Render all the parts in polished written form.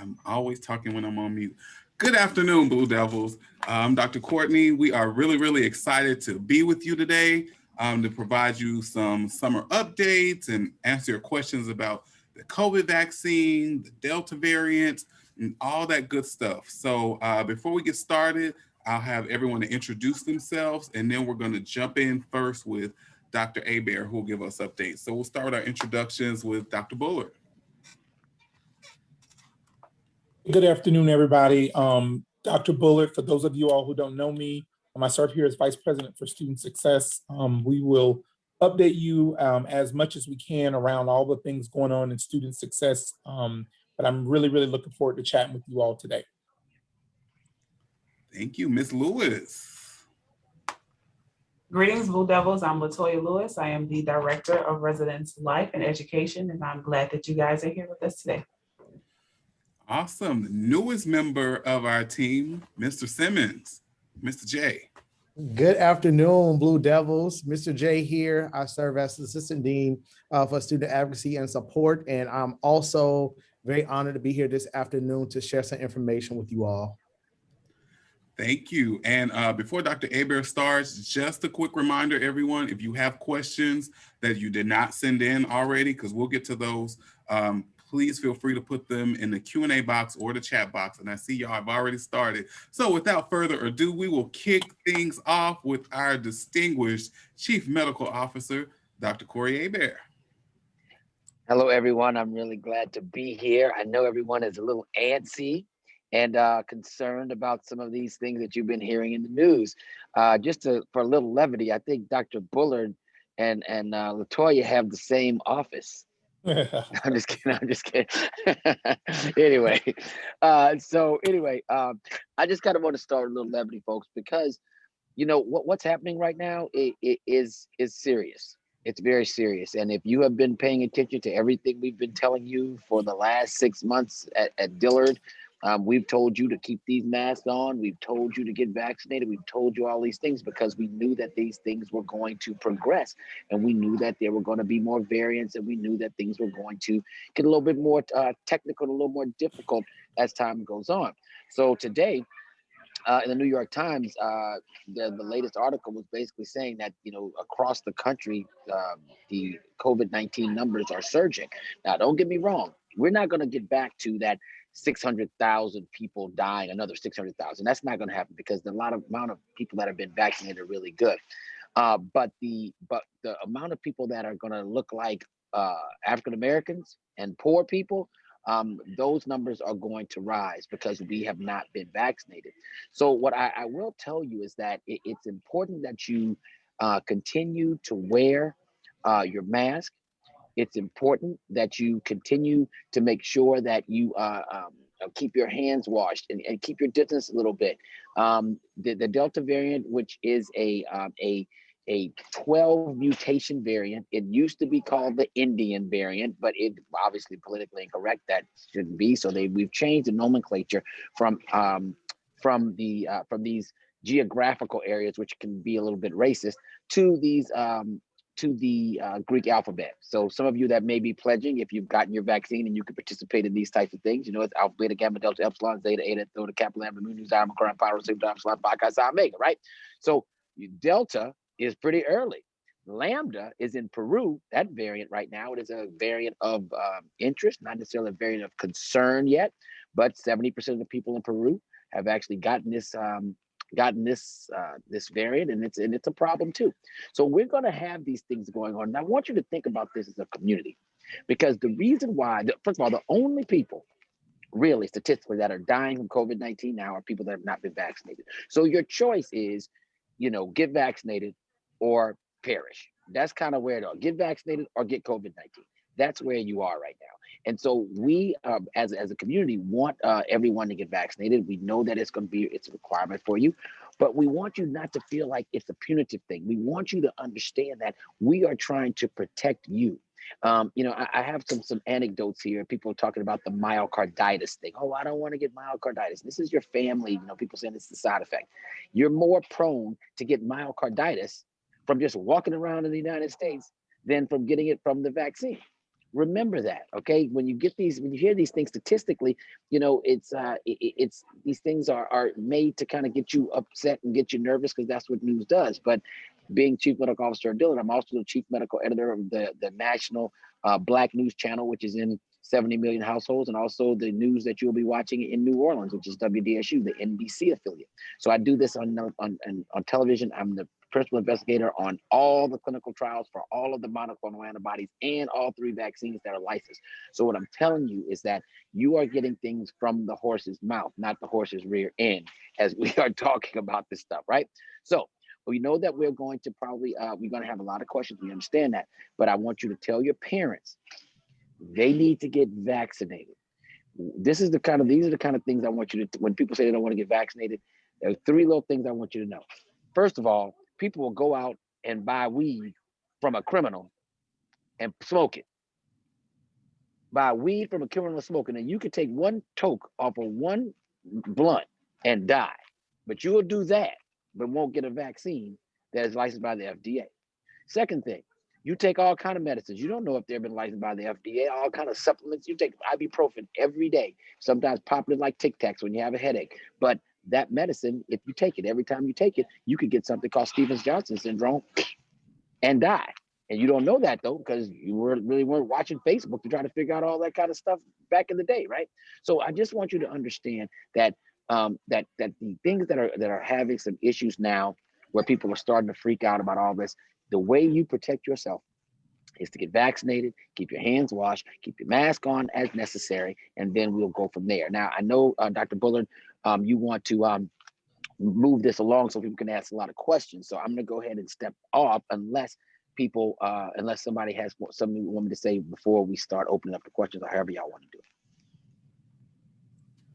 I'm always talking when I'm on mute. Good afternoon, Blue Devils. I'm Dr. Courtney. We are really excited to be with you today to provide you some summer updates and answer your questions about the COVID vaccine, the Delta variant, and all that good stuff. So before we get started, I'll have everyone to introduce themselves, and then we're going to jump in first with Dr. Abair, who will give us updates. So we'll start our introductions with Dr. Bullard. Good afternoon, everybody. Dr. Bullard, for those of you all who don't know me, I serve here as Vice President for Student Success. We will update you as much as we can around all the things going on in student success. But I'm really looking forward to chatting with you all today. Thank you, Ms. Lewis. Greetings, Blue Devils. I'm Latoya Lewis. I am the Director of Residence Life and Education, and I'm glad that you guys are here with us today. Awesome. The newest member of our team, Mr. Simmons, Mr. J. Good afternoon, Blue Devils. Mr. J here. I serve as Assistant Dean for Student Advocacy and Support, and I'm also very honored to be here this afternoon to share some information with you all. Thank you. And before Dr. Aber starts, just a quick reminder, everyone, if you have questions that you did not send in already, because we'll get to those, please feel free to put them in the Q&A box or the chat box. And I see y'all have already started. So without further ado, we will kick things off with our distinguished Chief Medical Officer, Dr. Corey Aber. Hello, everyone. I'm really glad to be here. I know everyone is a little antsy and concerned about some of these things that you've been hearing in the news. For a little levity, I think Dr. Bullard and Latoya have the same office. I'm just kidding. Anyway, I just kind of want to start a little levity, folks, because you know what's happening right now is serious. It's very serious. And if you have been paying attention to everything we've been telling you for the last 6 months at Bullard, we've told you to keep these masks on. We've told you to get vaccinated. We've told you all these things because we knew that these things were going to progress, and we knew that there were going to be more variants, and we knew that things were going to get a little bit more technical, and a little more difficult as time goes on. So today, in the New York Times, the latest article was basically saying that, you know, across the country, the COVID-19 numbers are surging. Now, don't get me wrong. We're not going to get back to that 600,000 people dying, another 600,000. That's not going to happen because the amount of people that have been vaccinated are really good. But the amount of people that are going to look like African Americans and poor people, those numbers are going to rise because we have not been vaccinated. So what I will tell you is that it's important that you continue to wear your mask. It's important that you continue to make sure that you keep your hands washed and keep your distance a little bit. The Delta variant, which is a 12 mutation variant. It used to be called the Indian variant, but it obviously politically incorrect. That shouldn't be. So we've changed the nomenclature from these geographical areas, which can be a little bit racist, to the Greek alphabet. So some of you that may be pledging, if you've gotten your vaccine and you can participate in these types of things, you know, it's alpha, beta, gamma, delta, epsilon, zeta, eta, theta, kappa, lambda, mu, nu, xi, omicron, pi, rho, sigma, epsilon, pi, chi, psi, omega, right? So Delta is pretty early. Lambda is in Peru. That variant right now, it is a variant of interest, not necessarily a variant of concern yet, but 70% of the people in Peru have actually gotten this variant, and it's a problem too. So we're going to have these things going on. And I want you to think about this as a community, because the reason why, first of all, the only people really statistically that are dying from COVID-19 now are people that have not been vaccinated. So your choice is, you know, get vaccinated or perish. That's kind of where it is. Get vaccinated or get COVID-19. That's where you are right now. And so we, as a community, want everyone to get vaccinated. We know that it's a requirement for you, but we want you not to feel like it's a punitive thing. We want you to understand that we are trying to protect you. You know, I have some anecdotes here. People are talking about the myocarditis thing. Oh, I don't want to get myocarditis. This is your family. You know, people saying it's the side effect. You're more prone to get myocarditis from just walking around in the United States than from getting it from the vaccine. Remember that, okay? When you hear these things statistically, it's these things are made to kind of get you upset and get you nervous, because that's what news does. But being Chief Medical Officer at Dillard, I'm also the Chief Medical Editor of the national Black News channel, which is in 70 million households, and also the news that you'll be watching in New Orleans, which is WDSU, the NBC affiliate. So I do this on television. I'm the principal investigator on all the clinical trials for all of the monoclonal antibodies and all 3 vaccines that are licensed. So what I'm telling you is that you are getting things from the horse's mouth, not the horse's rear end, as we are talking about this stuff, right? So we know that we're going to probably, we're going to have a lot of questions. We understand that, but I want you to tell your parents they need to get vaccinated. These are the kind of things I want you to, when people say they don't want to get vaccinated, there are 3 little things I want you to know. First of all, people will go out and buy weed from a criminal and smoke it. Buy weed from a criminal and smoke it. And you could take 1 toke off of 1 blunt and die. But you will do that, but won't get a vaccine that is licensed by the FDA. Second thing, you take all kind of medicines. You don't know if they've been licensed by the FDA, all kind of supplements. You take ibuprofen every day, sometimes popping like Tic Tacs when you have a headache. But that medicine, if you take it, every time you take it, you could get something called Stevens-Johnson syndrome and die. And you don't know that though, because you really weren't watching Facebook to try to figure out all that kind of stuff back in the day, right? So I just want you to understand that that the things that are having some issues now, where people are starting to freak out about all this, the way you protect yourself is to get vaccinated, keep your hands washed, keep your mask on as necessary, and then we'll go from there. Now, I know, Dr. Bullard, you want to move this along so people can ask a lot of questions. So I'm going to go ahead and step off unless somebody has something you want me to say before we start opening up the questions, or however y'all want to do it.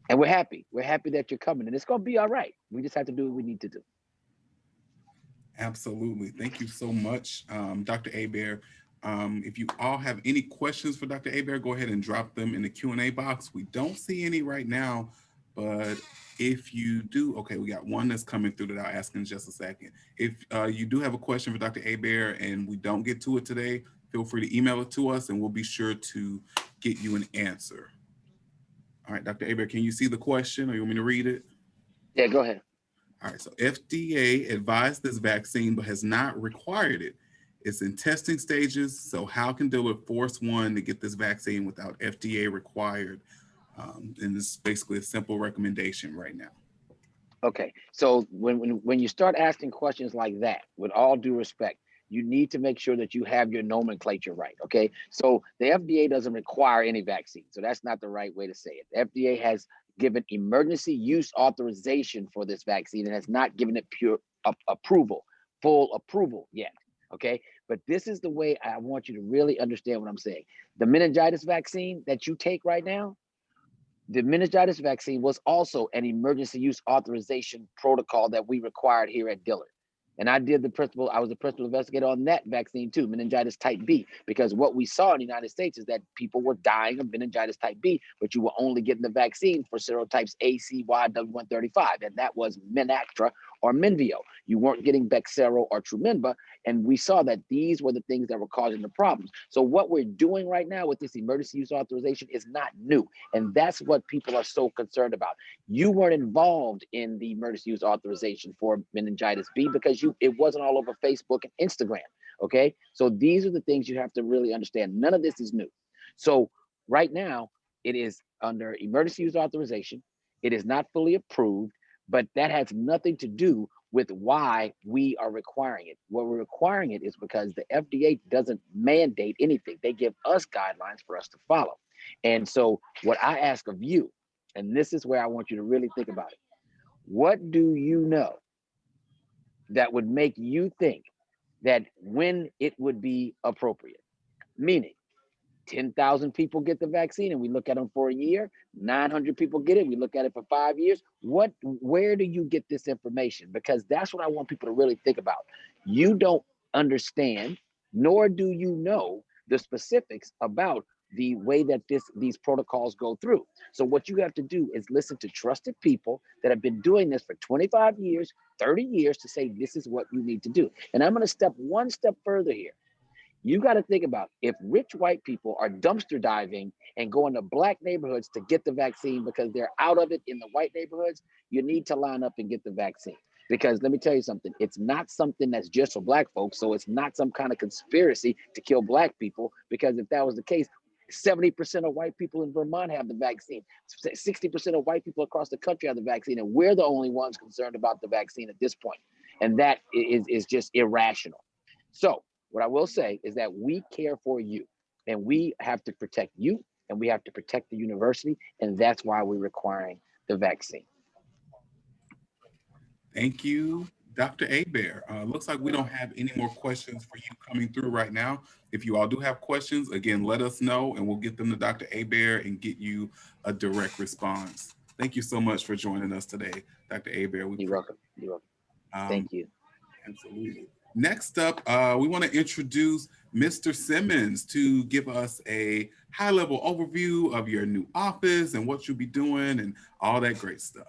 And we're happy that you're coming, and it's going to be all right. We just have to do what we need to do. Absolutely. Thank you so much, Dr. Hebert. If you all have any questions for Dr. Hebert, go ahead and drop them in the Q&A box. We don't see any right now, but if you do, okay, we got one that's coming through that I'll ask in just a second. If you do have a question for Dr. Hebert and we don't get to it today, feel free to email it to us and we'll be sure to get you an answer. All right, Dr. Hebert, can you see the question or you want me to read it? Yeah, go ahead. All right, so FDA advised this vaccine but has not required it. It's in testing stages, so how can Dillard force one to get this vaccine without FDA required? And it's basically a simple recommendation right now. Okay, so when you start asking questions like that, with all due respect, you need to make sure that you have your nomenclature right, okay? So the FDA doesn't require any vaccine, so that's not the right way to say it. The FDA has given emergency use authorization for this vaccine and has not given it full approval yet, okay? But this is the way I want you to really understand what I'm saying. The meningitis vaccine that you take right now, the meningitis vaccine was also an emergency use authorization protocol that we required here at Dillard. And I was the principal investigator on that vaccine too, meningitis type B, because what we saw in the United States is that people were dying of meningitis type B, but you were only getting the vaccine for serotypes A, C, Y, W135, and that was Menactra or Menveo. You weren't getting Bexsero or Trumenba, and we saw that these were the things that were causing the problems. So what we're doing right now with this emergency use authorization is not new, and that's what people are so concerned about. You weren't involved in the emergency use authorization for meningitis B because it wasn't all over Facebook and Instagram, okay? So these are the things you have to really understand. None of this is new. So right now, it is under emergency use authorization. It is not fully approved, but that has nothing to do with why we are requiring it. What we're requiring it is because the FDA doesn't mandate anything. They give us guidelines for us to follow. And so what I ask of you, and this is where I want you to really think about it. What do you know that would make you think that when it would be appropriate? Meaning, 10,000 people get the vaccine and we look at them for a year, 900 people get it, we look at it for 5 years. Where do you get this information? Because that's what I want people to really think about. You don't understand, nor do you know the specifics about the way that these protocols go through. So what you have to do is listen to trusted people that have been doing this for 25 years, 30 years to say, this is what you need to do. And I'm going to step one step further here. You got to think about if rich white people are dumpster diving and going to black neighborhoods to get the vaccine because they're out of it in the white neighborhoods, you need to line up and get the vaccine. Because let me tell you something, it's not something that's just for black folks. So it's not some kind of conspiracy to kill black people, because if that was the case, 70% of white people in Vermont have the vaccine. 60% of white people across the country have the vaccine. And we're the only ones concerned about the vaccine at this point. And that is just irrational. So what I will say is that we care for you, and we have to protect you, and we have to protect the university. And that's why we're requiring the vaccine. Thank you, Dr. Abear. Looks like we don't have any more questions for you coming through right now. If you all do have questions, again, let us know and we'll get them to Dr. Abear and get you a direct response. Thank you so much for joining us today, Dr. Abear. You're welcome. You're welcome. Thank you. Absolutely. Next up, we want to introduce Mr. Simmons to give us a high-level overview of your new office and what you'll be doing and all that great stuff.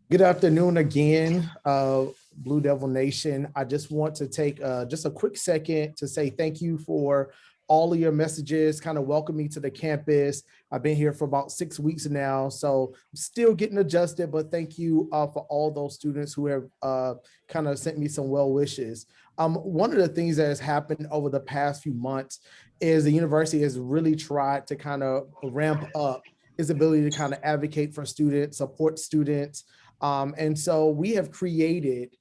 Good afternoon again, Blue Devil Nation. I just want to take just a quick second to say thank you for all of your messages, kind of welcome me to the campus. I've been here for about 6 weeks now, so I'm still getting adjusted, but thank you for all those students who have kind of sent me some well wishes. One of the things that has happened over the past few months is the university has really tried to kind of ramp up its ability to kind of advocate for students, support students. And so we have created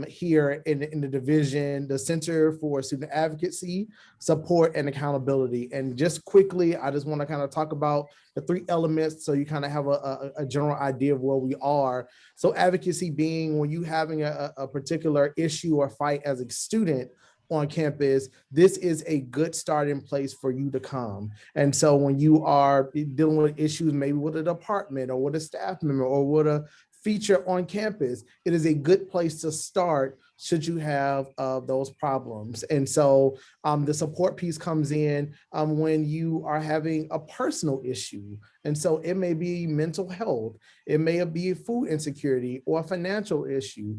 here in the division, the Center for Student Advocacy, Support, and Accountability. And just quickly, I just want to kind of talk about the 3 elements so you kind of have a general idea of where we are. So advocacy being when you having a particular issue or fight as a student on campus, this is a good starting place for you to come. And so when you are dealing with issues, maybe with a department or with a staff member or with a feature on campus, it is a good place to start should you have those problems. And so the support piece comes in when you are having a personal issue. And so it may be mental health, it may be food insecurity or a financial issue.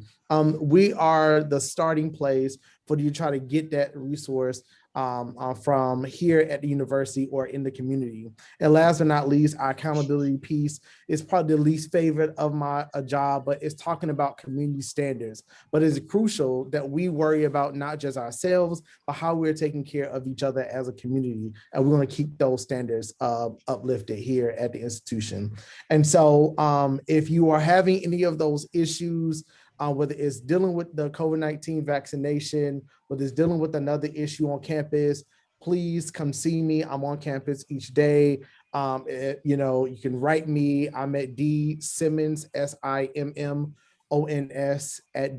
We are the starting place for you to try to get that resource from here at the university or in the community. And last but not least, our accountability piece is probably the least favorite of my job, but it's talking about community standards. But it's crucial that we worry about not just ourselves, but how we're taking care of each other as a community. And we want to keep those standards uplifted here at the institution. And so if you are having any of those issues, whether it's dealing with the COVID-19 vaccination, whether it's dealing with another issue on campus, please come see me. I'm on campus each day. You know, you can write me. I'm at Simmons, SIMMONS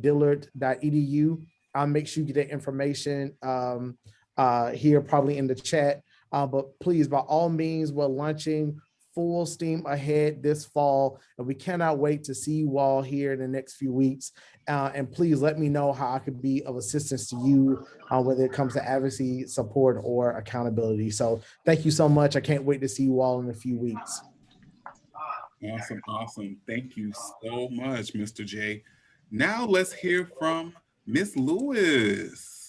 @dillard.edu. I'll make sure you get that information here probably in the chat. But please, by all means, we're launching full steam ahead this fall, and we cannot wait to see you all here in the next few weeks. And please let me know how I could be of assistance to you, whether it comes to advocacy, support, or accountability. So thank you so much. I can't wait to see you all in a few weeks. Awesome, awesome. Thank you so much, Mr. J. Now let's hear from Miss Lewis.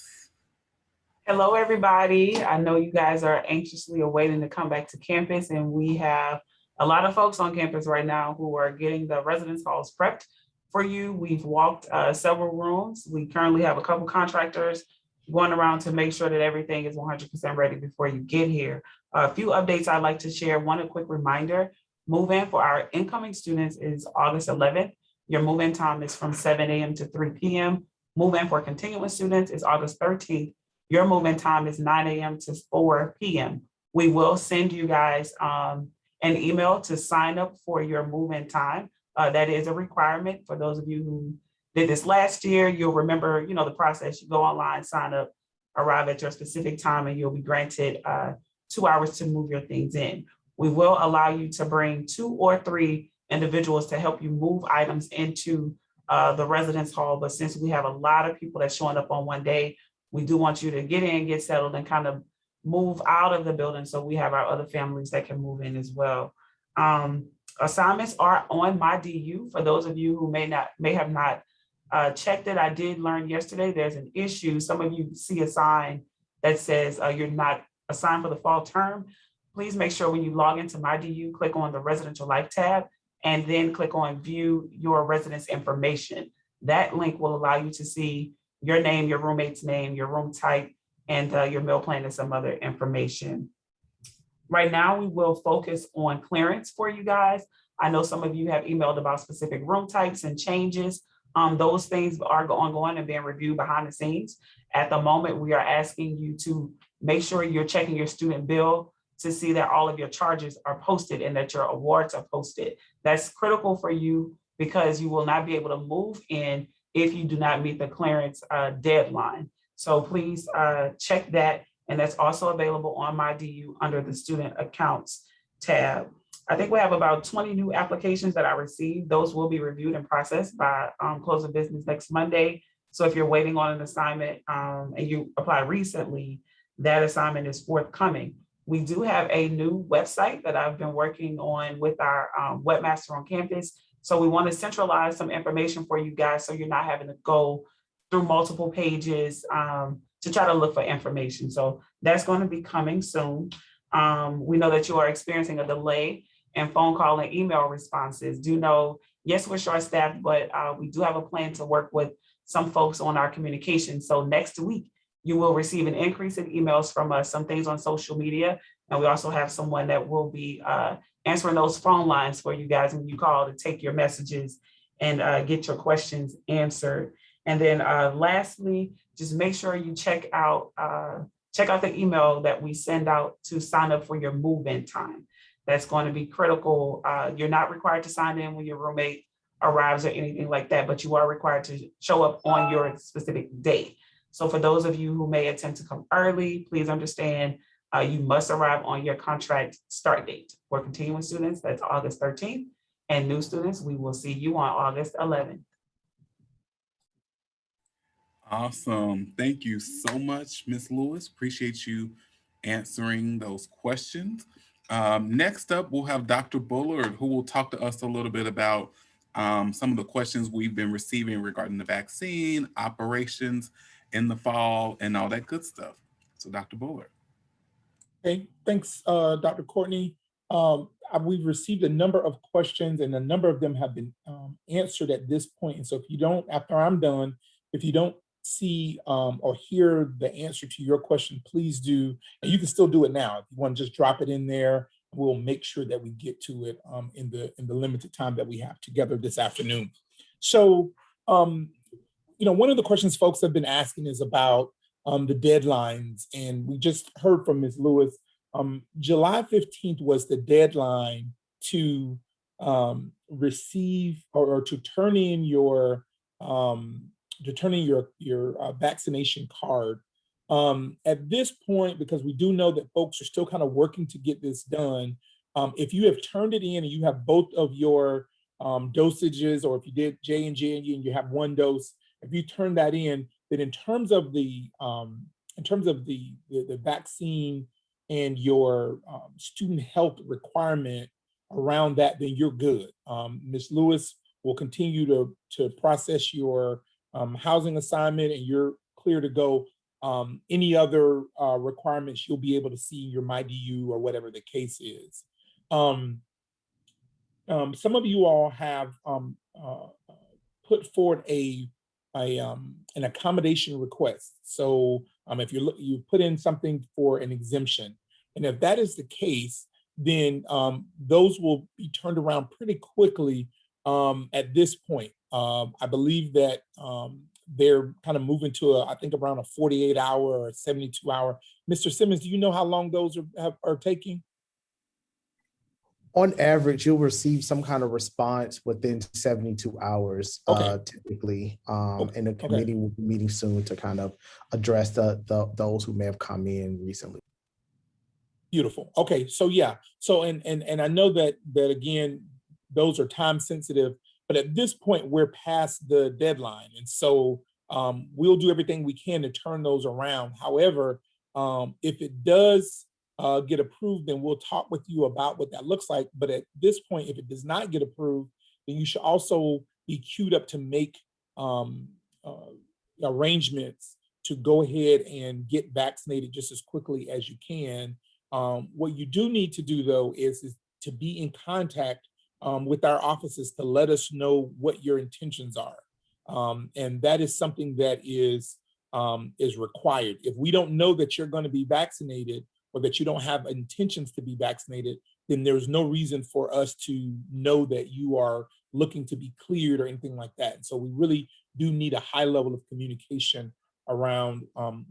Hello, everybody. I know you guys are anxiously awaiting to come back to campus, and we have a lot of folks on campus right now who are getting the residence halls prepped for you. We've walked several rooms. We currently have a couple contractors going around to make sure that everything is 100% ready before you get here. A few updates I'd like to share. One, a quick reminder, move-in for our incoming students is August 11th. Your move-in time is from 7 a.m. to 3 p.m. Move-in for continuing students is August 13th. Your move-in time is 9 a.m. to 4 p.m. We will send you guys an email to sign up for your move-in time. That is a requirement for those of you who did this last year. You'll remember, you know, the process. You go online, sign up, arrive at your specific time, and you'll be granted 2 hours to move your things in. We will allow you to bring 2 or 3 individuals to help you move items into the residence hall. But since we have a lot of people that's showing up on one day, we do want you to get in, get settled, and kind of move out of the building so we have our other families that can move in as well. Assignments are on my DU. For those of you who may have not checked it. I did learn yesterday there's an issue. Some of you see a sign that says you're not assigned for the fall term. Please make sure when you log into MyDU, click on the residential life tab and then click on view your residence information. That link will allow you to see your name, your roommate's name, your room type, and your meal plan and some other information. Right now, we will focus on clearance for you guys. I know some of you have emailed about specific room types and changes. Those things are ongoing and being reviewed behind the scenes. At the moment, we are asking you to make sure you're checking your student bill to see that all of your charges are posted and that your awards are posted. That's critical for you because you will not be able to move in if you do not meet the clearance deadline. So please check that. And that's also available on MyDU under the student accounts tab. I think we have about 20 new applications that I received. Those will be reviewed and processed by close of business next Monday. So if you're waiting on an assignment and you applied recently, that assignment is forthcoming. We do have a new website that I've been working on with our webmaster on campus. So we want to centralize some information for you guys so you're not having to go through multiple pages to try to look for information. So that's going to be coming soon. We know that you are experiencing a delay in phone call and email responses. Do know, yes, we're short-staffed, but we do have a plan to work with some folks on our communication. So next week, you will receive an increase in emails from us, some things on social media. And we also have someone that will be answering those phone lines for you guys when you call to take your messages and get your questions answered. And then lastly, just make sure you check out the email that we send out to sign up for your move-in time. That's going to be critical. You're not required to sign in when your roommate arrives or anything like that, but you are required to show up on your specific date. So for those of you who may attempt to come early, please understand you must arrive on your contract start date. For continuing students, that's August 13th. And new students, we will see you on August 11th. Awesome. Thank you so much, Ms. Lewis. Appreciate you answering those questions. Next up, we'll have Dr. Bullard, who will talk to us a little bit about some of the questions we've been receiving regarding the vaccine, operations in the fall, and all that good stuff. So Dr. Bullard. Okay, thanks, Dr. Courtney. We've received a number of questions and a number of them have been answered at this point. And so if you don't, after I'm done, if you don't see or hear the answer to your question, please do. And you can still do it now. If you want to just drop it in there, we'll make sure that we get to it in the limited time that we have together this afternoon. So, one of the questions folks have been asking is about the deadlines. And we just heard from Ms. Lewis, July 15th was the deadline to receive or to turn in your vaccination card. At this point, because we do know that folks are still kind of working to get this done, if you have turned it in and you have both of your dosages, or if you did J&J and you have one dose, if you turn that in, then in terms of the vaccine and your student health requirement around that, then you're good. Ms. Lewis will continue to process your housing assignment and you're clear to go. Any other requirements you'll be able to see in your MyDU or whatever the case is. Some of you all have put forward an accommodation request. So if you put in something for an exemption, and if that is the case, then those will be turned around pretty quickly at this point. I believe that they're kind of moving to I think around a 48-hour or 72-hour. Mr. Simmons, do you know how long those are taking? On average, you'll receive some kind of response within 72 hours, Okay. typically. And the committee will be meeting soon to kind of address those who may have come in recently. Beautiful. Okay, so yeah. So and I know that again, those are time sensitive, but at this point we're past the deadline, and so we'll do everything we can to turn those around. However, if it does get approved, then we'll talk with you about what that looks like. But at this point, if it does not get approved, then you should also be queued up to make arrangements to go ahead and get vaccinated just as quickly as you can. What you do need to do, though, is to be in contact with our offices to let us know what your intentions are. And that is something that is required. If we don't know that you're going to be vaccinated or that you don't have intentions to be vaccinated, then there's no reason for us to know that you are looking to be cleared or anything like that. And so we really do need a high level of communication around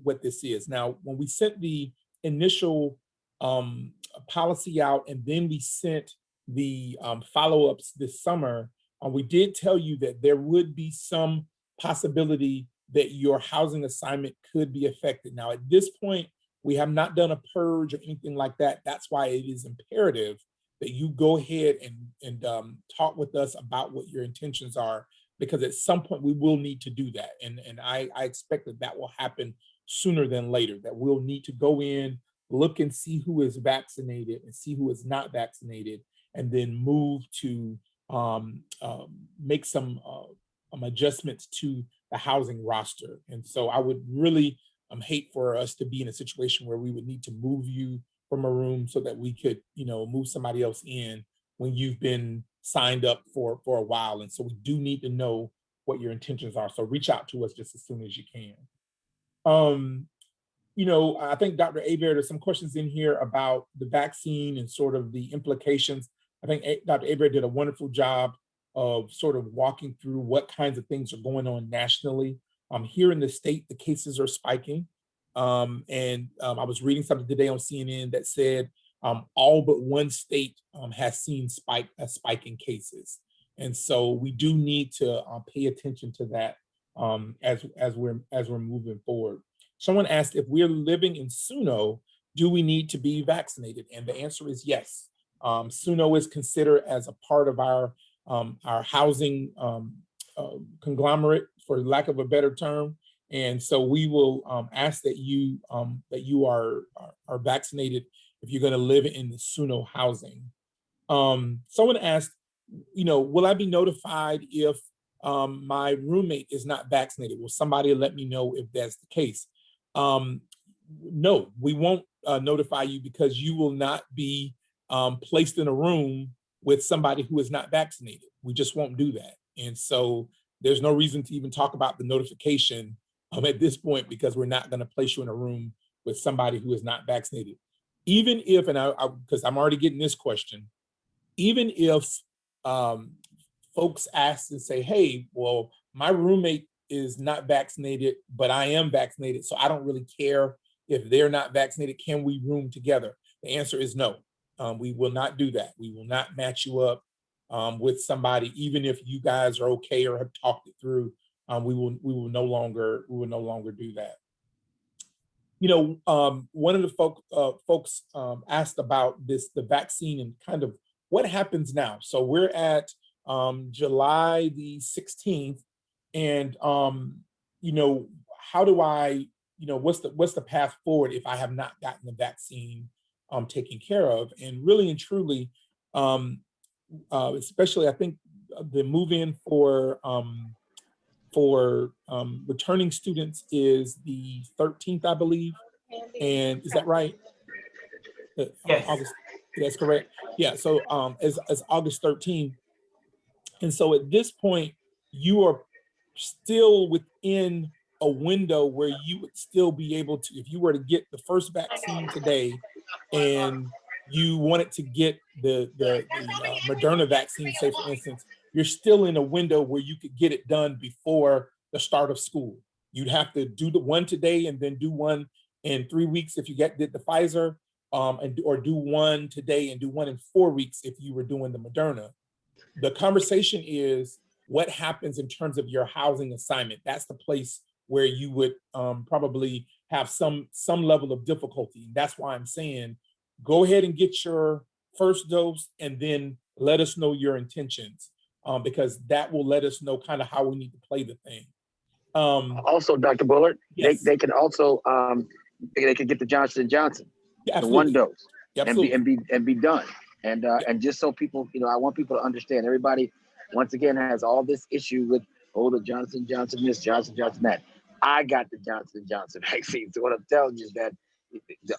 what this is. Now, when we sent the initial policy out and then we sent the follow-ups this summer, we did tell you that there would be some possibility that your housing assignment could be affected. Now, at this point, we have not done a purge or anything like that. That's why it is imperative that you go ahead and talk with us about what your intentions are, because at some point we will need to do that. And I expect that will happen sooner than later, that we'll need to go in, look and see who is vaccinated and see who is not vaccinated, and then move to make some adjustments to the housing roster. And so I would really hate for us to be in a situation where we would need to move you from a room so that we could, move somebody else in when you've been signed up for a while. And so we do need to know what your intentions are. So reach out to us just as soon as you can. I think Dr. Hebert, there's some questions in here about the vaccine and sort of the implications. I think Dr. Hebert did a wonderful job of sort of walking through what kinds of things are going on nationally. Here in the state, the cases are spiking. I was reading something today on CNN that said all but one state has seen a spike in cases. And so we do need to pay attention to that as we're moving forward. Someone asked, if we're living in SUNO, do we need to be vaccinated? And the answer is yes. SUNO is considered as a part of our housing conglomerate, for lack of a better term. And so we will ask that you are vaccinated if you're going to live in the SUNO housing. Someone asked, will I be notified if my roommate is not vaccinated? Will somebody let me know if that's the case? No, we won't notify you, because you will not be placed in a room with somebody who is not vaccinated. We just won't do that. And so there's no reason to even talk about the notification at this point, because we're not going to place you in a room with somebody who is not vaccinated. Even if, and because I'm already getting this question, even if folks ask and say, hey, well, my roommate is not vaccinated, but I am vaccinated, so I don't really care if they're not vaccinated, can we room together? The answer is no. We will not do that. We will not match you up with somebody, even if you guys are okay or have talked it through. We will no longer do that. One of the folks asked about the vaccine and kind of what happens now. So we're at July the 16th, and how do I, what's the path forward if I have not gotten the vaccine taken care of? And really and truly, especially I think the move-in for returning students is the 13th, I believe. And is that right? Yes. August, that's correct. Yeah, so as August 13th. And so at this point, you are still within a window where you would still be able to, if you were to get the first vaccine today and you wanted to get the Moderna vaccine, say for instance, you're still in a window where you could get it done before the start of school. You'd have to do the one today and then do one in 3 weeks if you did the Pfizer, or do one today and do one in 4 weeks if you were doing the Moderna. The conversation is what happens in terms of your housing assignment. That's the place where you would probably have some level of difficulty. And that's why I'm saying, go ahead and get your first dose and then let us know your intentions, because that will let us know kind of how we need to play the thing. Also, Dr. Bullard, yes. they can also they can get the Johnson & Johnson, yeah, the one dose, and be done. And just so people, I want people to understand, everybody once again has all this issue with, oh, the Johnson Johnson this, Johnson Johnson that. I got the Johnson Johnson vaccine. So what I'm telling you is that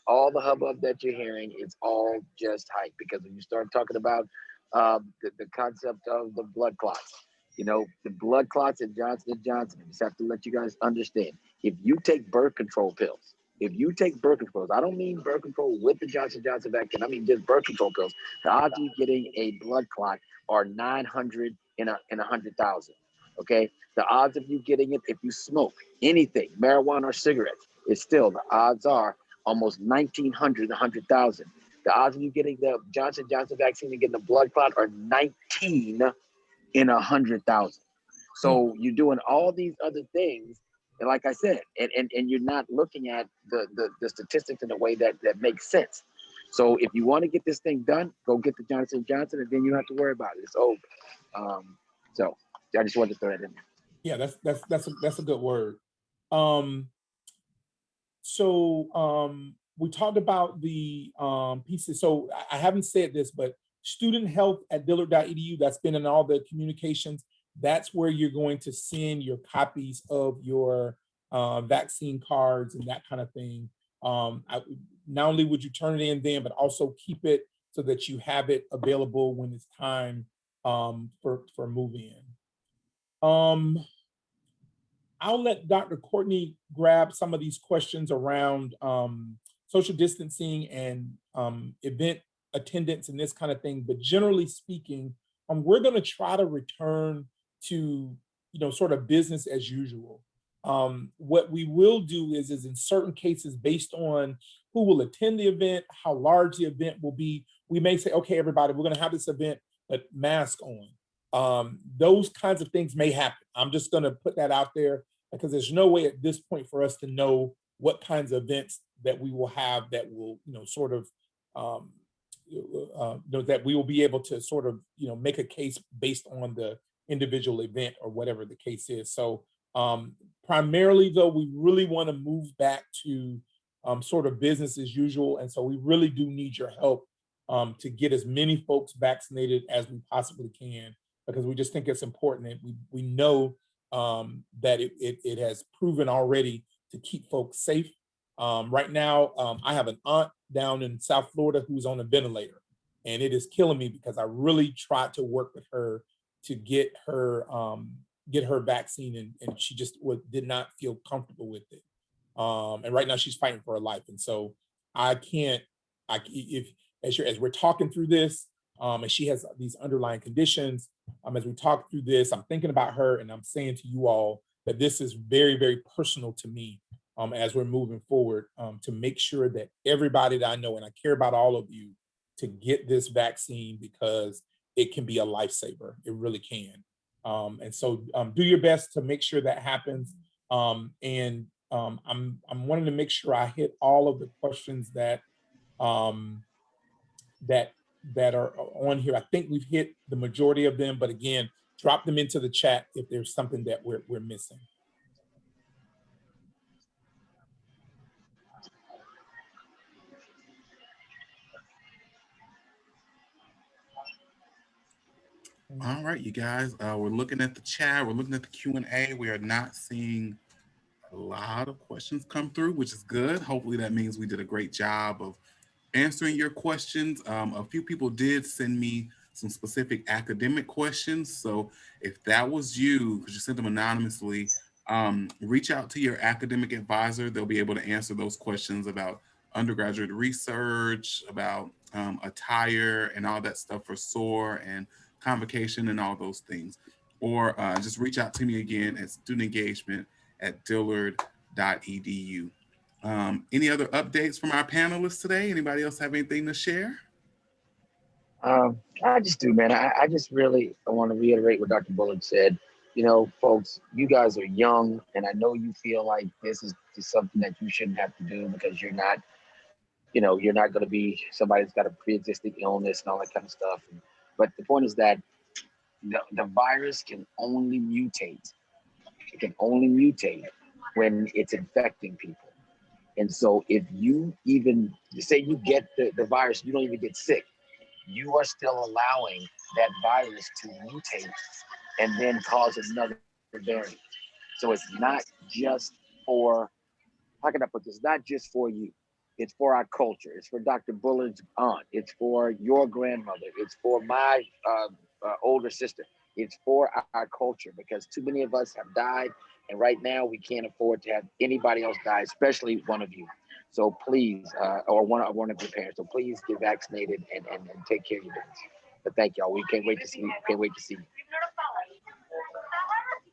all the hubbub that you're hearing is all just hype, because when you start talking about the concept of the blood clots, you know, the blood clots in Johnson & Johnson, I just have to let you guys understand, if you take birth control pills, I don't mean birth control with the Johnson & Johnson vaccine, I mean just birth control pills, the odds of you getting a blood clot are 900 in 100,000, okay? The odds of you getting it if you smoke anything, marijuana or cigarettes, is still, the odds are almost 1,900 in 100,000. The odds of you getting the Johnson & Johnson vaccine and getting a blood clot are 19 in 100,000. So you're doing all these other things, and like I said, and you're not looking at the statistics in a way that makes sense. So if you want to get this thing done, go get the Johnson & Johnson, and then you don't have to worry about it. It's over. So I just wanted to throw that in there. Yeah, that's a good word. We talked about the pieces. So I haven't said this, but student health at Bullard.edu, that's been in all the communications. That's where you're going to send your copies of your vaccine cards and that kind of thing. Not only would you turn it in then, but also keep it so that you have it available when it's time for move-in. I'll let Dr. Courtney grab some of these questions around social distancing and event attendance and this kind of thing. But generally speaking, we're going to try to return to, sort of business as usual. What we will do is in certain cases, based on who will attend the event, how large the event will be, we may say, okay, everybody, we're going to have this event, but mask on. Those kinds of things may happen. I'm just going to put that out there because there's no way at this point for us to know what kinds of events that we will have that will, that we will be able to sort of, make a case based on the individual event or whatever the case is. So primarily though, we really want to move back to sort of business as usual. And so we really do need your help to get as many folks vaccinated as we possibly can, because we just think it's important. And we know that it has proven already to keep folks safe. Right now, I have an aunt down in South Florida who's on a ventilator, and it is killing me because I really tried to work with her to get her vaccine, and she just did not feel comfortable with it. And right now she's fighting for her life. And so as we're talking through this, and she has these underlying conditions, as we talk through this, I'm thinking about her, and I'm saying to you all that this is very, very personal to me as we're moving forward, to make sure that everybody that I know, and I care about all of you, to get this vaccine, because it can be a lifesaver. It really can. And so do your best to make sure that happens. I'm wanting to make sure I hit all of the questions that that are on here. I think we've hit the majority of them, but again, drop them into the chat if there's something that we're missing. All right, you guys, we're looking at the chat, we're looking at the Q&A. We are not seeing a lot of questions come through, which is good. Hopefully that means we did a great job of answering your questions. A few people did send me some specific academic questions. So if that was you, because you sent them anonymously, reach out to your academic advisor. They'll be able to answer those questions about undergraduate research, about attire and all that stuff for SOAR and convocation and all those things. Or just reach out to me again at studentengagement@dillard.edu. Any other updates from our panelists today? Anybody else have anything to share? I just do, man. I just really want to reiterate what Dr. Bullard said. Folks, you guys are young, and I know you feel like this is something that you shouldn't have to do because you're not going to be somebody that's got a pre-existing illness and all that kind of stuff. But the point is that the virus can only mutate. It can only mutate when it's infecting people. And so if you even say you get the virus, you don't even get sick, you are still allowing that virus to mutate and then cause another variants. So it's not just for, how can I put this? It's not just for you. It's for our culture. It's for Dr. Bullard's aunt. It's for your grandmother. It's for my older sister. It's for our culture, because too many of us have died. And right now we can't afford to have anybody else die, especially one of you. So please, or one of your parents. So please get vaccinated and take care of your business. But thank y'all. We can't wait to see you. Can't wait to see you.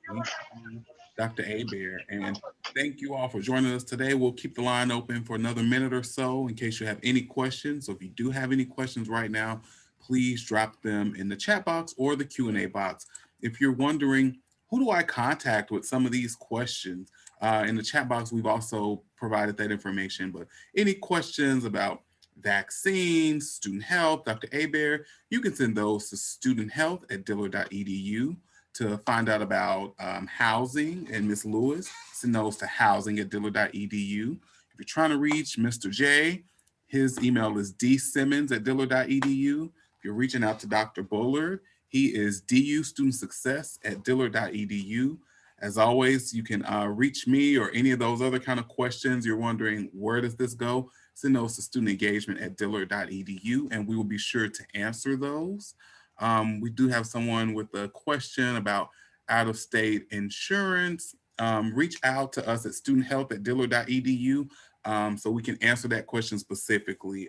Thank you, Dr. Abear, and thank you all for joining us today. We'll keep the line open for another minute or so in case you have any questions. So if you do have any questions right now, please drop them in the chat box or the Q&A box. If you're wondering, who do I contact with some of these questions? In the chat box, we've also provided that information, but any questions about vaccines, student health, Dr. Abear, you can send those to studenthealth@dillard.edu. To find out about housing and Ms. Lewis, send those to housing@dillard.edu. If you're trying to reach Mr. J, his email is dsimmons@dillard.edu. If you're reaching out to Dr. Bullard, he is dustudentsuccess@dillard.edu. As always, you can reach me or any of those other kind of questions. You're wondering, where does this go? Send those to studentengagement@dillard.edu, and we will be sure to answer those. We do have someone with a question about out-of-state insurance. Reach out to us at studenthealth@dillard.edu so we can answer that question specifically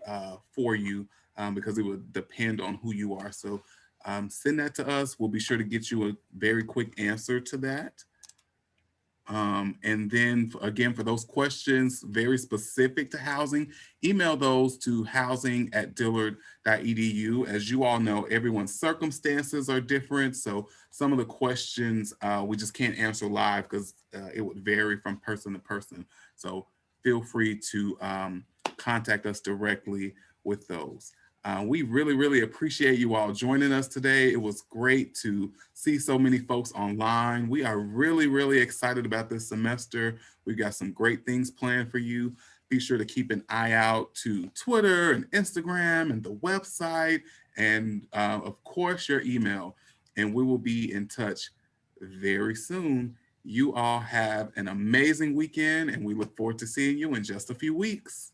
for you because it would depend on who you are. So send that to us. We'll be sure to get you a very quick answer to that. And then again, for those questions very specific to housing, email those to housing@dillard.edu. As you all know, everyone's circumstances are different. So some of the questions we just can't answer live because it would vary from person to person. So feel free to contact us directly with those. We really appreciate you all joining us today. It was great to see so many folks online. We are really excited about this semester. We've got some great things planned for you. Be sure to keep an eye out to Twitter and Instagram and the website and of course your email. And we will be in touch very soon. You all have an amazing weekend and we look forward to seeing you in just a few weeks.